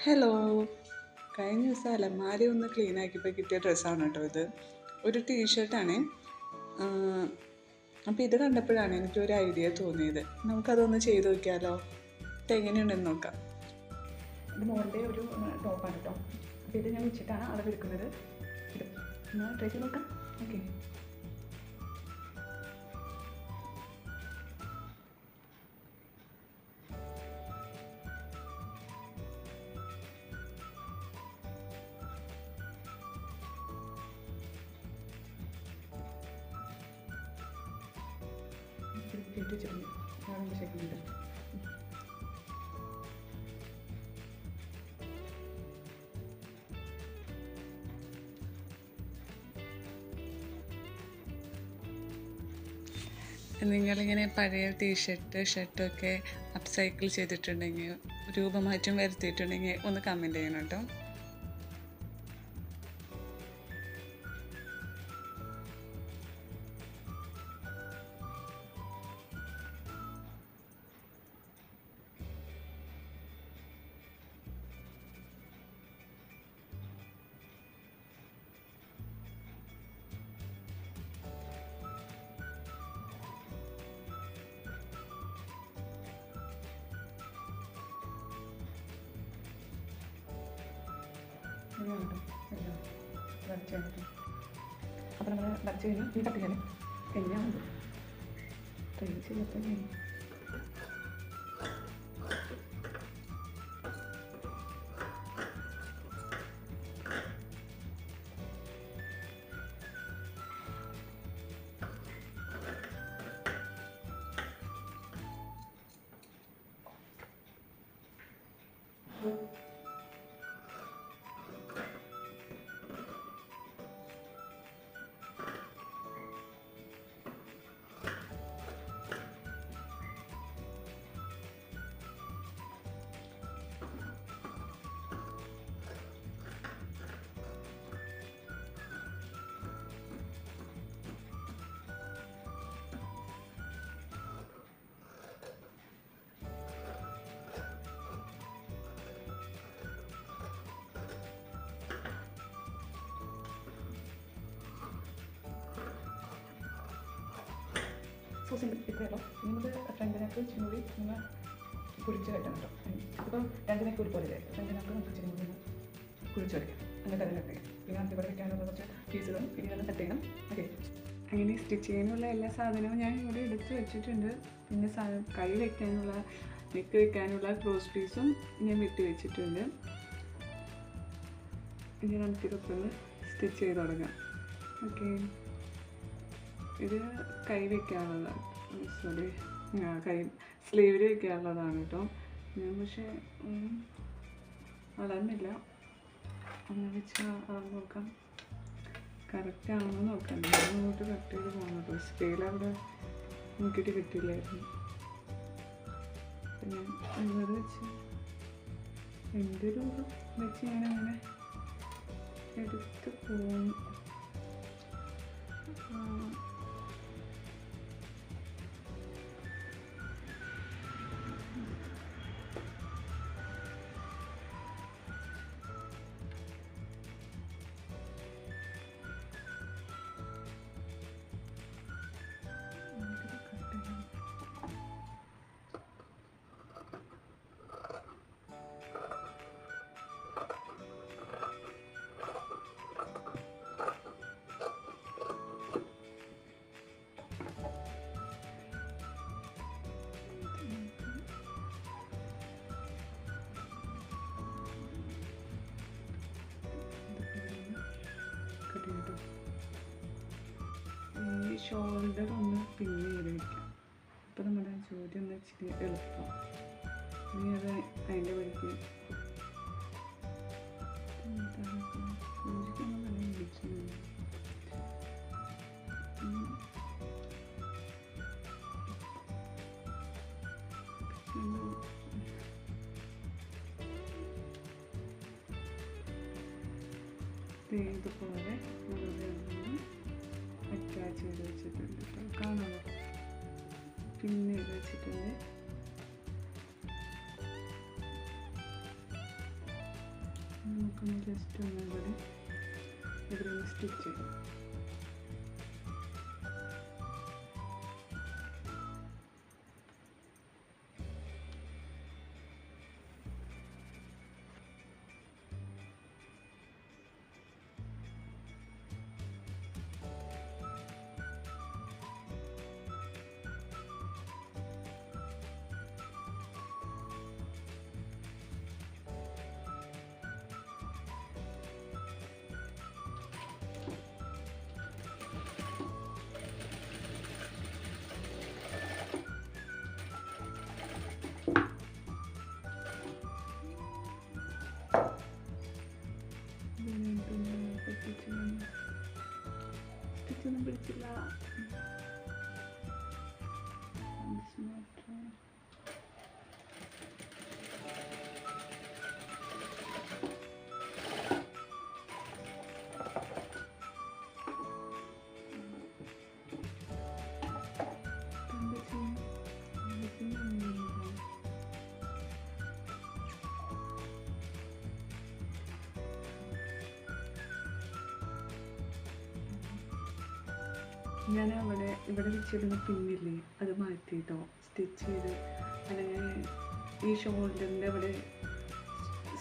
Hello. കഴിഞ്ഞ ദിവസം അലമാരി ഒന്ന് ക്ലീൻ ആക്കിയപ്പോൾ കിട്ടിയ ഡ്രസ്സാണ് കേട്ടോ ഇത്. ഒരു ടീഷർട്ടാണ്. അപ്പോൾ ഇത് കണ്ടപ്പോഴാണ് എനിക്കൊരു ഐഡിയ തോന്നിയത്. നമുക്കതൊന്ന് ചെയ്ത് നോക്കിയാലോ? എങ്ങനെയുണ്ടെന്ന് നോക്കാം. ഇത് മോളുടെ ഒരു ടോപ്പാണ് കേട്ടോ. അപ്പോൾ ഇത് ഞാൻ വെച്ചിട്ടാണ് അളവെടുക്കുന്നത്. ഇത് ഒന്ന് ട്രൈ ചെയ്ത് നോക്കാം. ഓക്കെ. കേട്ട് വെച്ചിട്ടുണ്ട്. ഞാൻ ശരിക്കുന്നുണ്ട്. നിങ്ങളിങ്ങനെ പഴയ ടീഷർട്ട് ഷർട്ടൊക്കെ അപ്സൈക്കിൾ ചെയ്തിട്ടുണ്ടെങ്കിൽ, രൂപമാറ്റം വരുത്തിയിട്ടുണ്ടെങ്കിൽ ഒന്ന് കമൻറ്റ് ചെയ്യണം കേട്ടോ. അപ്പോൾ നമ്മൾ വരച്ച് കഴിഞ്ഞ് ഈ കട്ട് ചെയ്യാൻ എങ്ങനെയാണത് ട്രൈ ചെയ്തപ്പോൾ സോ സിമ്പിൾ ഇത്രയല്ലോ. ഇനി നമുക്ക് ഫ്രണ്ടിനൊക്കെ ഇച്ചിരി കൂടി ഒന്ന് കുഴിച്ച് കെട്ടണം കേട്ടോ. ഇപ്പോൾ രണ്ടിനൊക്കെ ഒരു പോലെ ഫ്രണ്ടിനൊക്കെ നമുക്ക് ഇച്ചിരി കൂടി ഒന്ന് കുഴിച്ച് വയ്ക്കാം. എന്നിട്ട് അതിനൊക്കെ പിന്നെ നമുക്ക് ഇവിടെ വെക്കാനുള്ള കുറച്ച് പീസുകളും പിന്നെ ഇതൊന്ന് കട്ട് ചെയ്യണം. ഓക്കെ. അങ്ങനെ സ്റ്റിച്ച് ചെയ്യാനുള്ള എല്ലാ സാധനവും ഞാൻ ഇവിടെ എടുത്ത് വെച്ചിട്ടുണ്ട്. പിന്നെ കൈ വയ്ക്കാനുള്ള, നെക്ക് വയ്ക്കാനുള്ള ക്രോസ് പീസും ഞാൻ വെട്ടി വെച്ചിട്ടുണ്ട്. ഇനി നമുക്കിതൊക്കെ ഒന്ന് സ്റ്റിച്ച് ചെയ്ത് തുടങ്ങാം. ഓക്കെ. ഇത് കൈ വയ്ക്കാനുള്ളതാണ്, സോറി, കൈ സ്ലീവിൽ വയ്ക്കാനുള്ളതാണ് കേട്ടോ. ഞാൻ പക്ഷേ അളന്നില്ല. ഒന്ന് വെച്ചാൽ അളന്ന് നോക്കാം, കറക്റ്റ് ആണെന്ന് നോക്കാം. ഞാൻ അങ്ങോട്ട് കട്ട് ചെയ്ത് പോകണം കേട്ടോ. സ്കെയിൽ അവിടെ നോക്കിയിട്ട് കിട്ടിയില്ലായിരുന്നു. അപ്പം ഞാൻ 50 വെച്ച് എൻ്റെ ഒരു വെച്ച് ഞാനങ്ങനെ എടുത്ത് പോകുന്നു. ഈ ഷോൾഡർ ഒന്ന് പിൻ ചെയ്ത് വയ്ക്കാം. അപ്പോൾ നമ്മുടെ ജോലി ഒന്ന് ഇച്ചിരി എളുപ്പം. ഇനി അത് അതിൻ്റെ വഴിക്ക് ഇതുപോലെ അറ്റാച്ച് ചെയ്ത് വെച്ചിട്ടുണ്ട് കേട്ടോ. കാണാമോ? പിന്നെ ഇത് വെച്ചിട്ടുണ്ട്. നമുക്കൊന്ന് ജസ്റ്റ് ഒന്ന് ഇവിടെ സ്റ്റിച്ച് ചെയ്യാം. സ്റ്റിച്ചൊന്നും പിടിച്ചില്ല. ഞാൻ ഇവിടെ വെച്ചിരുന്ന പിന്നില്ലേ അത് മാറ്റിയിട്ടോ സ്റ്റിച്ച് ചെയ്ത്, അല്ലെങ്കിൽ ഈ ഷോൾഡറിൻ്റെ അവിടെ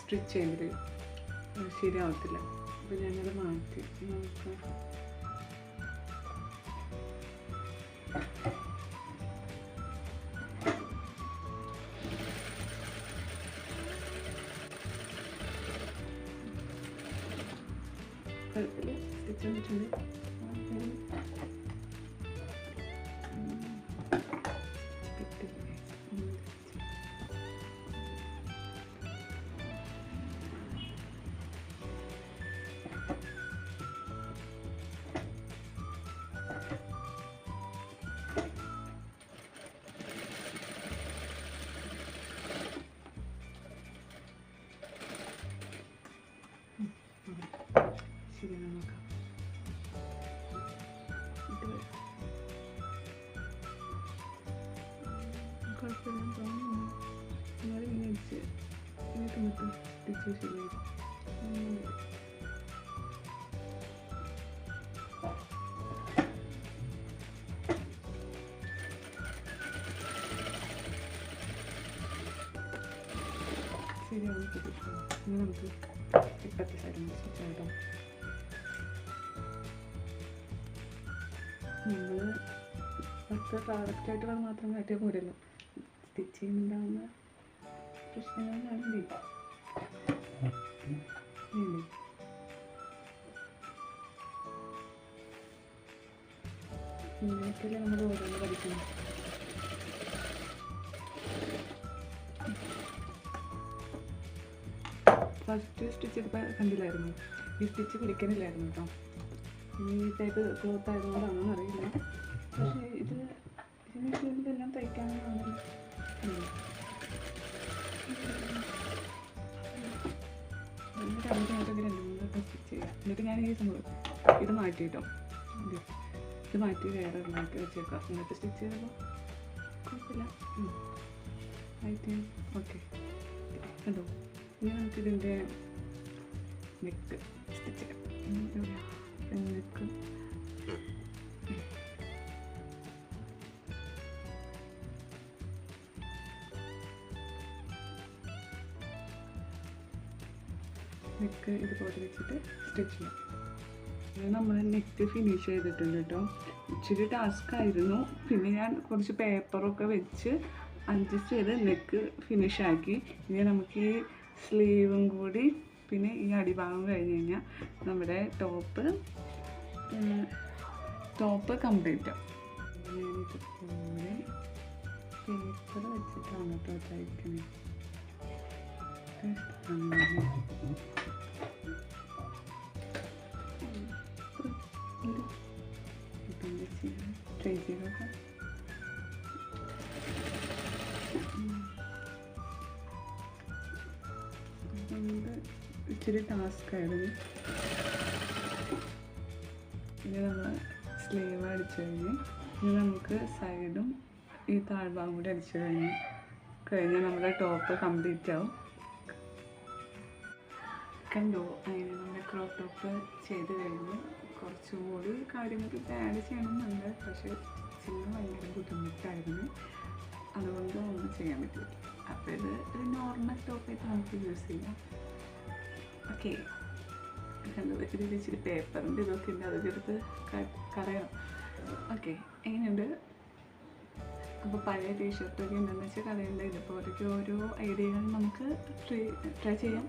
സ്റ്റിച്ച് ചെയ്തത് ശരിയാവത്തില്ല. അപ്പോൾ ഞാനത് മാറ്റി. നമുക്ക് കുഴപ്പമില്ല, സ്റ്റിച്ച് വന്നിട്ടുണ്ട്. ശരിയാണ്, നോക്കാം. കുഴപ്പമില്ല, തോന്നുന്നു ഇങ്ങനെ വെച്ച് ഇതിനകത്ത് മൊത്തം സ്റ്റിച്ച് ശരിയായി. ശരിയാവും. ഇനി നമുക്ക് ഇപ്പോഴത്തെ സൈഡ് സ്റ്റിച്ച് ആയിട്ടോ. നമ്മൾ അത്ര കറക്റ്റായിട്ടുള്ളത് മാത്രം കാട്ടിയാൽ പോരല്ലോ, സ്റ്റിച്ച് ചെയ്യുന്നുണ്ടാകുന്ന പ്രശ്നങ്ങളാണില്ലേ. ഇങ്ങനെയൊക്കെയല്ലേ നമ്മൾ ഓരോന്ന് പഠിക്കണം. ഫസ്റ്റ് സ്റ്റിച്ച് ചെയ്തപ്പോൾ കണ്ടില്ലായിരുന്നു, ഈ സ്റ്റിച്ച് പിടിക്കണില്ലായിരുന്നു കേട്ടോ. ഈ ടൈപ്പ് ക്ലോത്ത് ആയതുകൊണ്ടാണോ അറിയില്ല. പക്ഷേ ഇതിനെല്ലാം തയ്ക്കാനാണല്ലോ. രണ്ട് മൂന്ന് വട്ടം സ്റ്റിച്ച് ചെയ്യാം. എന്നിട്ട് ഞാൻ ഈ സംഭവം ഇത് മാറ്റിയിട്ടോ, ഇത് മാറ്റി വേറെ ഒന്നാക്കി വെച്ചേക്കാം. എന്നിട്ട് സ്റ്റിച്ച് ചെയ്തപ്പോൾ കുഴപ്പമില്ല, ആയിട്ട് ഓക്കെ. കണ്ടോ, ഇനി നമുക്കിതിൻ്റെ നെക്ക് സ്റ്റിച്ച് ചെയ്യാം. നെക്ക് നെക്ക് ഇതുപോലെ വെച്ചിട്ട് സ്റ്റിച്ച് ചെയ്യാം. നമ്മൾ നെക്ക് ഫിനിഷ് ചെയ്തിട്ടുണ്ട് കേട്ടോ. ഇച്ചിരി ടാസ്ക് ആയിരുന്നു. പിന്നെ ഞാൻ കുറച്ച് പേപ്പറൊക്കെ വെച്ച് അഡ്ജസ്റ്റ് ചെയ്ത് നെക്ക് ഫിനിഷാക്കി. ഇനി നമുക്ക് ഈ സ്ലീവും കൂടി പിന്നെ ഈ അടിഭാഗം കഴിഞ്ഞ് കഴിഞ്ഞാൽ നമ്മുടെ ടോപ്പ് കംപ്ലീറ്റ് ആവും. ഞാനിതുപോലെ പേപ്പർ വെച്ചിട്ടാണ് കേട്ടോ തയ്ക്കണേ. ട്രൈ ചെയ്തോക്കെ ഇച്ചിരി ടാസ്ക് ആയിരുന്നു. ഇനി നമ്മൾ സ്ലീവ് അടിച്ചു കഴിഞ്ഞ് ഇനി നമുക്ക് സൈഡും ഈ താഴ്ഭാഗം കൂടി അടിച്ചു കഴിഞ്ഞാൽ നമ്മുടെ ടോപ്പ് കംപ്ലീറ്റ് ആവും. കണ്ടോ അങ്ങനെ നമ്മുടെ ക്രോപ്പ് ടോപ്പ് ചെയ്ത് കഴിഞ്ഞ് കുറച്ചും കൂടി കാര്യങ്ങൾക്ക് ആഡ് ചെയ്യണമെന്നുണ്ട്. പക്ഷേ ചെയ്യാൻ ഭയങ്കര ബുദ്ധിമുട്ടായിരുന്നു, അതുകൊണ്ട് ഒന്നും ചെയ്യാൻ പറ്റില്ല. അപ്പോൾ ഇത് ഒരു നോർമൽ ടോപ്പായിട്ട് നമുക്ക് യൂസ് ചെയ്യാം. ഓക്കെ, കണ്ടത് ഇതിൽ ഇച്ചിരി പേപ്പറിൻ്റെ ഇതൊക്കെ ഉണ്ട്, അതൊക്കെ എടുത്ത് കളയണം. ഓക്കെ, എങ്ങനെയുണ്ട്? അപ്പോൾ പഴയ ടീഷർട്ടൊക്കെ ഉണ്ടെന്ന് വെച്ചാൽ കളയേണ്ട. ഇതുപോലൊക്കെ ഓരോ ഐഡിയകൾ നമുക്ക് ട്രൈ ചെയ്യാം.